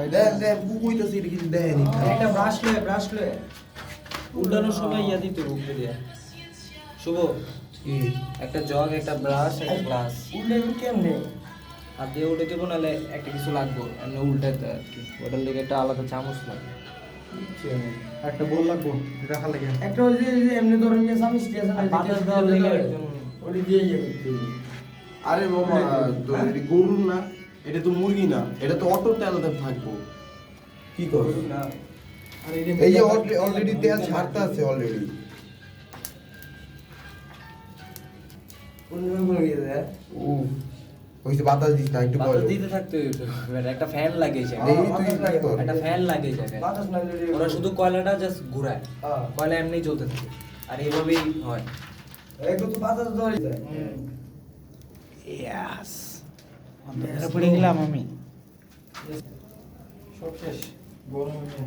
দেখ কইতাছি এটা কিন্তু দেয়নি একটা ব্রাশ লয়ে উল্টানোর সময় ইয়া দিতে উপরে দিয়া শুভ কি একটা জগ একটা ব্রাশ একটা গ্লাস উল্টাবে কেমনে? আর দিয়ে উল্টে দেবো নাহলে একটা কিছু লাগবে এমনি উল্টাতে আর কি ওটার লেগে একটা আলাদা চামচ লাগবে একটা বল লাগবো রাখা লাগে একটা ওই যে এমনি ধরেন যে সামিস দিয়ে আছে না, আর বাতাস দেওয়ার লেগে একদম ওটি দিয়ে ইয়ে করতে হবে। আরে বাবা তো এটা গরু না এটা তো মুরগি না এটা তো অটো তেলতে থাকবো কি কর না আর এই যে অলরেডি তেল ছাড়তে আছে অলরেডি পরিমাণ করে গিয়েছে ও ওইসে বাতাস দিস না একটু বাতাস বল দিতে থাকতে হইতো একটা ফ্যান লাগিয়েছে এই তুই কি কর একটা ফ্যান লাগিয়ে যায় বাতাস না দিলে ওরা শুধু কয়লাটা জাস্ট ঘুরায় হ্যাঁ। কয়লা এমনি জ্বলতে থাকে আর এইভাবেই হয় একটু তো বাতাস ধরে যায় ইয়াস Yes, পড়ে গেলাম আমি সব শেষ গরম হয়ে